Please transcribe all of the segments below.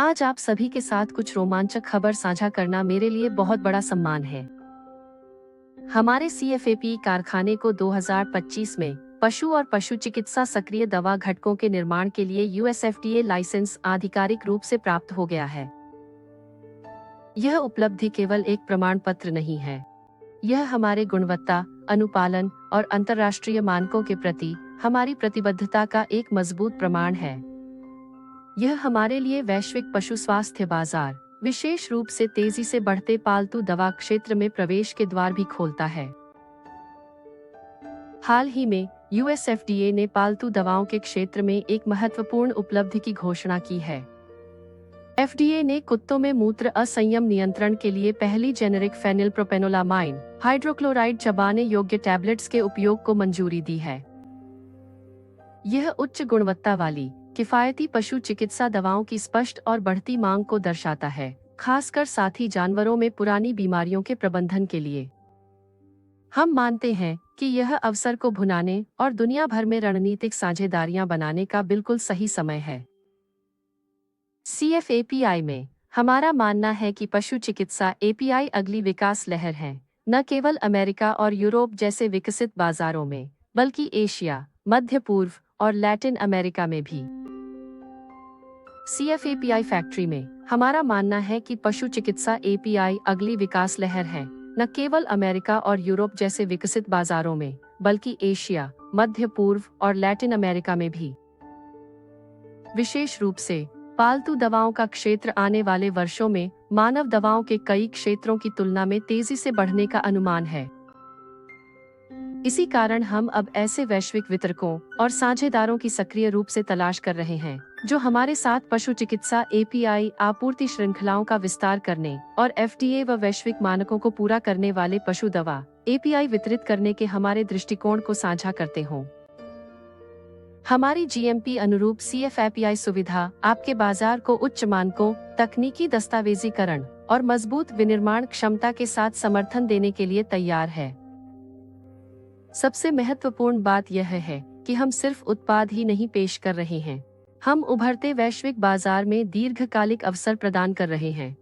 आज आप सभी के साथ कुछ रोमांचक खबर साझा करना मेरे लिए बहुत बड़ा सम्मान है। हमारे CFAP कारखाने को 2025 में पशु और पशु चिकित्सा सक्रिय दवा घटकों के निर्माण के लिए USFDA लाइसेंस आधिकारिक रूप से प्राप्त हो गया है। यह उपलब्धि केवल एक प्रमाण पत्र नहीं है। यह हमारे गुणवत्ता, अनुपालन और अंतर्राष्ट्रीय मानकों के प्रति हमारी प्रतिबद्धता का एक मजबूत प्रमाण है। यह हमारे लिए वैश्विक पशु स्वास्थ्य बाजार, विशेष रूप से तेजी से बढ़ते पालतू दवा क्षेत्र में प्रवेश के द्वार भी खोलता है। हाल ही में USFDA ने पालतू दवाओं के क्षेत्र में एक महत्वपूर्ण उपलब्धि की घोषणा की है। FDA ने कुत्तों में मूत्र असंयम नियंत्रण के लिए पहली जेनेरिक फेनिलप्रोपेनोलामाइन हाइड्रोक्लोराइड चबाने योग्य टैबलेट्स के उपयोग को मंजूरी दी है। यह उच्च गुणवत्ता वाली किफायती पशु चिकित्सा दवाओं की स्पष्ट और बढ़ती मांग को दर्शाता है, खासकर साथी जानवरों में पुरानी बीमारियों के प्रबंधन के लिए। हम मानते हैं कि यह अवसर को भुनाने और दुनिया भर में रणनीतिक साझेदारियां बनाने का बिल्कुल सही समय है। CFAPI में हमारा मानना है कि पशु चिकित्सा API अगली विकास लहर है, न केवल अमेरिका और यूरोप जैसे विकसित बाजारों में, बल्कि एशिया, मध्य पूर्व और लैटिन अमेरिका में भी। CFAPI फैक्ट्री में हमारा मानना है कि पशु चिकित्सा API अगली विकास लहर है, न केवल अमेरिका और यूरोप जैसे विकसित बाजारों में, बल्कि एशिया, मध्य पूर्व और लैटिन अमेरिका में भी। विशेष रूप से पालतू दवाओं का क्षेत्र आने वाले वर्षों में मानव दवाओं के कई क्षेत्रों की तुलना में तेजी से बढ़ने का अनुमान है। इसी कारण हम अब ऐसे वैश्विक वितरकों और साझेदारों की सक्रिय रूप से तलाश कर रहे हैं, जो हमारे साथ पशु चिकित्सा API आपूर्ति श्रृंखलाओं का विस्तार करने और FDA व वैश्विक मानकों को पूरा करने वाले पशु दवा API वितरित करने के हमारे दृष्टिकोण को साझा करते हों। हमारी GMP अनुरूप CFAPI सुविधा आपके बाजार को उच्च मानकों, तकनीकी दस्तावेजीकरण और मजबूत विनिर्माण क्षमता के साथ समर्थन देने के लिए तैयार है। सबसे महत्वपूर्ण बात यह है कि हम सिर्फ उत्पाद ही नहीं पेश कर रहे हैं, हम उभरते वैश्विक बाजार में दीर्घकालिक अवसर प्रदान कर रहे हैं।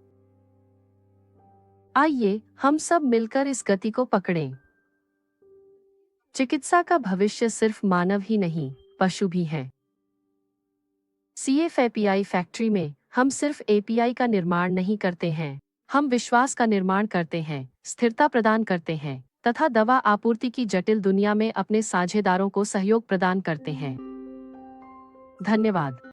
आइए हम सब मिलकर इस गति को पकड़ें। चिकित्सा का भविष्य सिर्फ मानव ही नहीं, पशु भी है। CFAPI फैक्ट्री में हम सिर्फ API का निर्माण नहीं करते हैं, हम विश्वास का निर्माण करते हैं, स्थिरता प्रदान करते हैं तथा दवा आपूर्ति की जटिल दुनिया में अपने साझेदारों को सहयोग प्रदान करते हैं। धन्यवाद।